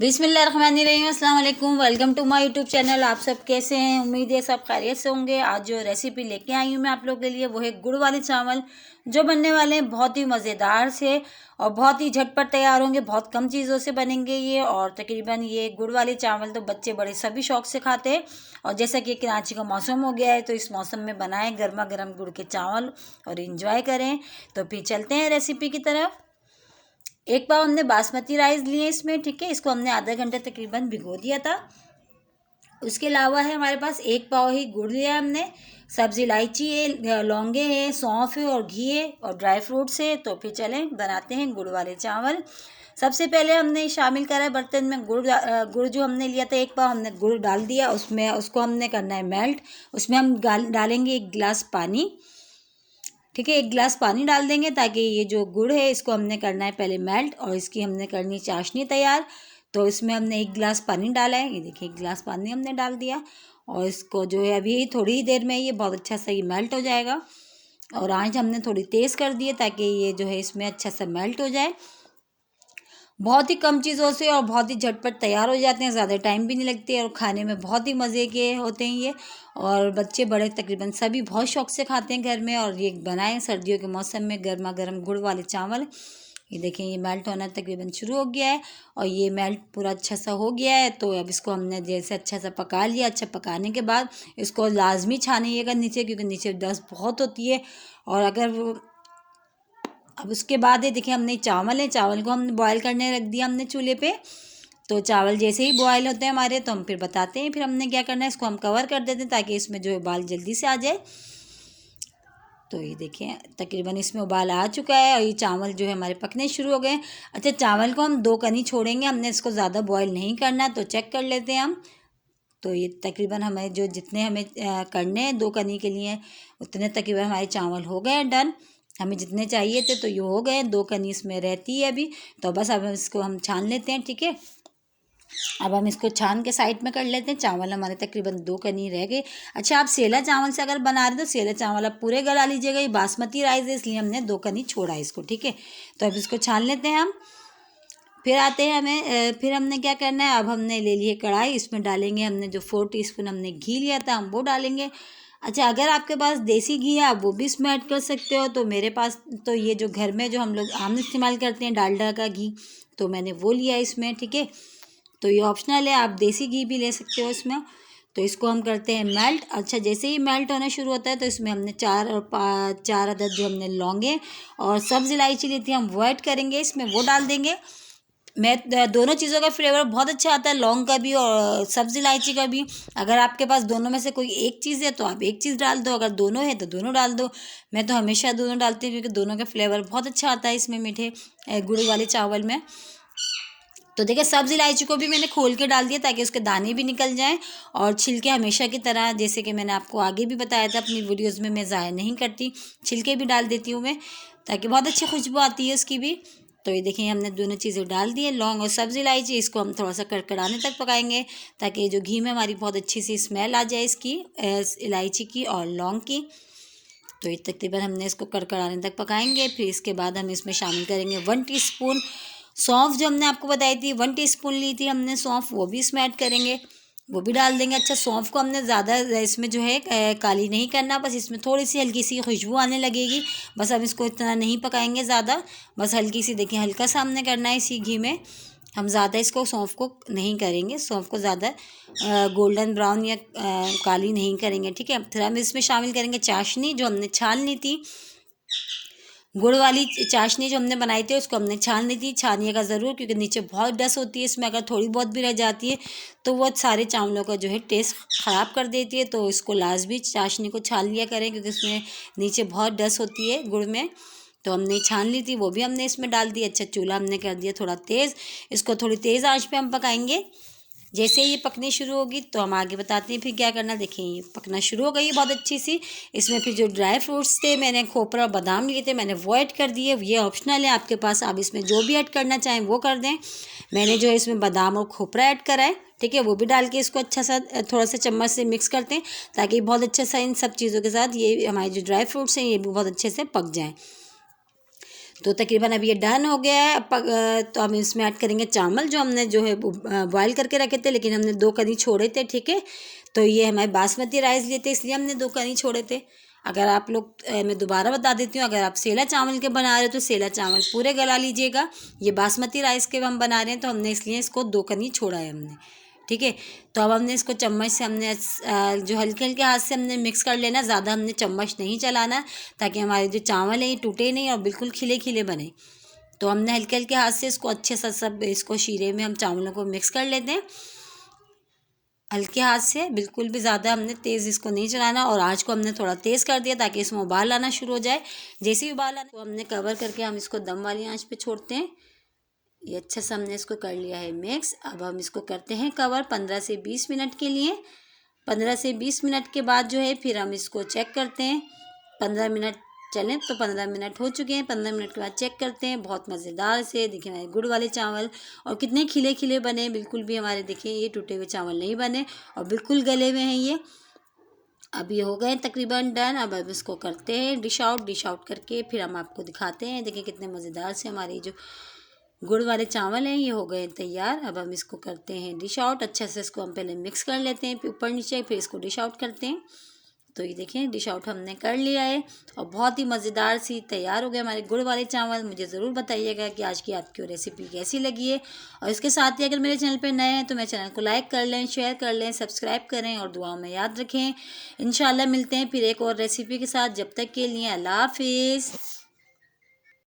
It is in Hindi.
बिस्मिल्लाहिर्रहमानिर्रहीम, अस्सलाम वालेकुम। Welcome to my YouTube channel. आप सब कैसे हैं? उम्मीद है सब खैरियत से होंगे। आज जो रेसिपी लेके आई हूँ मैं आप लोगों के लिए वो है गुड़ वाले चावल, जो बनने वाले हैं बहुत ही मज़ेदार से और बहुत ही झटपट तैयार होंगे। बहुत कम चीज़ों से बनेंगे ये, और तकरीबन ये गुड़ वाले चावल तो बच्चे बड़े सभी शौक से खाते हैं। और जैसा कि कराची का मौसम हो गया है तो इस मौसम में बनाएं गर्मा गर्म गुड़ के चावल और इंजॉय करें। तो फिर चलते हैं रेसिपी की तरफ। एक पाव हमने बासमती राइस लिए इसमें, ठीक है। इसको हमने आधा घंटे तकरीबन भिगो दिया था। उसके अलावा है हमारे पास एक पाव ही गुड़ लिया हमने। सब्ज़ी इलायची है, लौंगे हैं, सौंफ है और घी है और ड्राई फ्रूट्स है। तो फिर चलें बनाते हैं गुड़ वाले चावल। सबसे पहले हमने शामिल करा है बर्तन में गुड़ जो हमने लिया था, एक पाव हमने गुड़ डाल दिया उसमें। उसको हमने करना है मेल्ट। उसमें हम डालेंगे 1 गिलास पानी, ठीक है। 1 गिलास पानी डाल देंगे ताकि ये जो गुड़ है इसको हमने करना है पहले मेल्ट और इसकी हमने करनी चाशनी तैयार। तो इसमें हमने 1 गिलास पानी डाला है, ये देखिए 1 गिलास पानी हमने डाल दिया। और इसको जो है अभी थोड़ी ही देर में ये बहुत अच्छा सा ये मेल्ट हो जाएगा। और आंच हमने थोड़ी तेज़ कर दी है ताकि ये जो है इसमें अच्छा सा मेल्ट हो जाए। बहुत ही कम चीज़ों से और बहुत ही झटपट तैयार हो जाते हैं, ज़्यादा टाइम भी नहीं लगती है और खाने में बहुत ही मज़े के होते हैं ये। और बच्चे बड़े तकरीबन सभी बहुत शौक से खाते हैं घर में। और ये बनाएं सर्दियों के मौसम में गर्मा गर्म गुड़ वाले चावल। ये देखें ये मेल्ट होना तकरीबन शुरू हो गया है और ये मेल्ट पूरा अच्छा सा हो गया है। तो अब इसको हमने जैसे अच्छा सा पका लिया। अच्छा पकाने के बाद इसको लाजमी छानिएगा नीचे, क्योंकि नीचे डस्ट बहुत होती है। और अगर अब उसके बाद ये देखिए हमने चावल है, चावल को हमने बॉयल करने रख दिया हमने चूल्हे पे। तो चावल जैसे ही बॉयल होते हैं हमारे तो हम फिर बताते हैं फिर हमने क्या करना है। इसको हम कवर कर देते हैं ताकि इसमें जो है उबाल जल्दी से आ जाए। तो ये देखिए तकरीबन इसमें उबाल आ चुका है और ये चावल जो है हमारे पकने शुरू हो गए। अच्छा, चावल को हम 2 कनी छोड़ेंगे, हमने इसको ज़्यादा बॉयल नहीं करना। तो चेक कर लेते हैं हम। तो ये तकरीबन हमें जो जितने हमें करने हैं 2 कनी के लिए, उतने तकरीबन हमारे चावल हो गए डन। हमें जितने चाहिए थे तो ये हो गए, 2 कनी इसमें रहती है अभी। तो बस अब इसको हम छान लेते हैं, ठीक है। अब हम इसको छान के साइड में कर लेते हैं। चावल हमारे तकरीबन 2 कनी रह गए। अच्छा, आप सेला चावल से अगर बना रहे तो सेला चावल आप पूरे गला लीजिएगा। ये बासमती राइस है इसलिए हमने 2 कनी छोड़ा है इसको, ठीक है। तो अब इसको छान लेते हैं हम। फिर आते हैं फिर हमने क्या करना है। अब हमने ले लिए कढ़ाई, इसमें डालेंगे हमने जो 4 टीस्पून हमने घी लिया था हम वो डालेंगे। अच्छा, अगर आपके पास देसी घी है आप वो भी इसमें ऐड कर सकते हो। तो मेरे पास तो ये जो घर में जो हम लोग आम इस्तेमाल करते हैं डालडा का घी, तो मैंने वो लिया इसमें, ठीक है। तो ये ऑप्शनल है, आप देसी घी भी ले सकते हो इसमें। तो इसको हम करते हैं मेल्ट। अच्छा, जैसे ही मेल्ट होना शुरू होता है तो इसमें हमने 4 अदद जो हमने लौंगे और सब्ज़ इलायची ली थी हम वो ऐड करेंगे इसमें, वो डाल देंगे। मैं दोनों चीज़ों का फ्लेवर बहुत अच्छा आता है, लौंग का भी और सब्ज़ इलायची का भी। अगर आपके पास दोनों में से कोई एक चीज़ है तो आप एक चीज़ डाल दो, अगर दोनों है तो दोनों डाल दो। मैं तो हमेशा दोनों डालती हूँ क्योंकि दोनों का फ्लेवर बहुत अच्छा आता है इसमें मीठे गुड़ वाले चावल में। तो देखिए सब्ज़ इलायची को भी मैंने खोल के डाल दिया ताकि उसके दाने भी निकल जाएं। और छिलके हमेशा की तरह, जैसे कि मैंने आपको आगे भी बताया था अपनी वीडियोज़ में, मैं ज़ाया नहीं करती, छिलके भी डाल देती हूँ मैं ताकि बहुत अच्छी खुशबू आती है उसकी भी। तो ये देखिए हमने दोनों चीज़ें डाल दी है, लौंग और सब्ज़ इलायची। इसको हम थोड़ा सा कड़कड़ाने तक पकाएंगे ताकि जो घी में हमारी बहुत अच्छी सी स्मेल आ जाए इसकी, इलायची की और लौंग की। तो ये तकरीबन हमने इसको कड़कड़ाने तक पकाएंगे। फिर इसके बाद हम इसमें शामिल करेंगे 1 टीस्पून सौंफ, जो हमने आपको बताई थी 1 टीस्पून ली थी हमने सौंफ, वो भी इसमें ऐड करेंगे, वो भी डाल देंगे। अच्छा, सौंफ को हमने ज़्यादा इसमें जो है काली नहीं करना, बस इसमें थोड़ी सी हल्की सी खुशबू आने लगेगी। बस हम इसको इतना नहीं पकाएंगे ज़्यादा, बस हल्की सी, देखिए हल्का सा हमने करना है इसी घी में। हम ज़्यादा इसको सौंफ को नहीं करेंगे, सौंफ को ज़्यादा गोल्डन ब्राउन या काली नहीं करेंगे, ठीक है। फिर हम इसमें शामिल करेंगे चाशनी, जो हमने छान ली थी। गुड़ वाली चाशनी जो हमने बनाई थी उसको हमने छान ली थी। छानिएगा ज़रूर क्योंकि नीचे बहुत डस्ट होती है इसमें, अगर थोड़ी बहुत भी रह जाती है तो वो सारे चावलों का जो है टेस्ट ख़राब कर देती है। तो इसको लाजमी चाशनी को छान लिया करें क्योंकि इसमें नीचे बहुत डस्ट होती है गुड़ में। तो हमने छान ली थी, वो भी हमने इसमें डाल दी। अच्छा, चूल्हा हमने कर दिया थोड़ा तेज़, इसको थोड़ी तेज़ आंच पे हम पकाएंगे। जैसे ये पकनी शुरू होगी तो हम आगे बताते हैं फिर क्या करना। देखें ये पकना शुरू हो गई है बहुत अच्छी सी। इसमें फिर जो ड्राई फ्रूट्स थे, मैंने खोपरा और बादाम लिए थे, मैंने वो ऐड कर दिए। ये ऑप्शनल है आपके पास, आप इसमें जो भी ऐड करना चाहें वो कर दें। मैंने जो है इसमें बादाम और खोपरा ऐड करा है, ठीक है। वो भी डाल के इसको अच्छा सा थोड़ा सा चम्मच से मिक्स करते हैं ताकि बहुत अच्छा सा इन सब चीज़ों के साथ ये हमारे जो ड्राई फ्रूट्स हैं ये भी बहुत अच्छे से पक जाएँ। तो तकरीबन अब ये डन हो गया है। तो हम इसमें ऐड करेंगे चावल जो हमने जो है बॉयल करके रखे थे, लेकिन हमने 2 कनी छोड़े थे, ठीक है। तो ये हमारे बासमती राइस लिए थे, इसलिए हमने 2 कनी छोड़े थे। अगर आप लोग मैं दोबारा बता देती हूँ, अगर आप सेला चावल के बना रहे हो तो सेला चावल पूरे गला लीजिएगा। ये बासमती राइस के हम बना रहे हैं तो हमने इसलिए इसको 2 कनी छोड़ा है हमने, ठीक है। तो अब हमने इसको चम्मच से हमने जो हल्के हल्के हाथ से हमने मिक्स कर लेना, ज़्यादा हमने चम्मच नहीं चलाना, ताकि हमारे जो चावल है ये टूटे नहीं और बिल्कुल खिले खिले बने। तो हमने हल्के हल्के हाथ से इसको अच्छे से सब इसको शीरे में हम चावलों को मिक्स कर लेते हैं हल्के हाथ से, बिल्कुल भी ज़्यादा हमने तेज़ इसको नहीं चलाना। और आँच को हमने थोड़ा तेज़ कर दिया ताकि इसमें उबाल आना शुरू हो जाए। जैसे ही उबाल आना तो हमने कवर करके हम इसको दम वाली आँच पे छोड़ते हैं। ये अच्छे से हमने इसको कर लिया है मिक्स। अब हम इसको करते हैं कवर 15 से 20 मिनट के लिए। 15 से 20 मिनट के बाद जो है फिर हम इसको चेक करते हैं। 15 मिनट चलें तो 15 मिनट हो चुके हैं। 15 मिनट के बाद चेक करते हैं। बहुत मज़ेदार से देखिए हमारे गुड़ वाले चावल, और कितने खिले खिले बने, बिल्कुल भी हमारे देखिए ये टूटे हुए चावल नहीं बने और बिल्कुल गले हुए हैं ये। अब ये हो गए तकरीबन डन। अब इसको करते हैं डिश आउट। डिश आउट करके फिर हम आपको दिखाते हैं। देखिए कितने मज़ेदार से हमारी जो गुड़ वाले चावल हैं ये हो गए तैयार। अब हम इसको करते हैं डिश आउट। अच्छे से इसको हम पहले मिक्स कर लेते हैं, फिर ऊपर नीचे, फिर इसको डिश आउट करते हैं। तो ये देखें डिश आउट हमने कर लिया है और बहुत ही मज़ेदार सी तैयार हो गए हमारे गुड़ वाले चावल। मुझे ज़रूर बताइएगा कि आज की आपकी रेसिपी कैसी लगी है। और इसके साथ ही अगर मेरे चैनल पर नए हैं तो मेरे चैनल को लाइक कर लें, शेयर कर लें, सब्सक्राइब करें और दुआओं में याद रखें। इंशाल्लाह मिलते हैं फिर एक और रेसिपी के साथ। जब तक के लिए अल्लाह हाफिज़।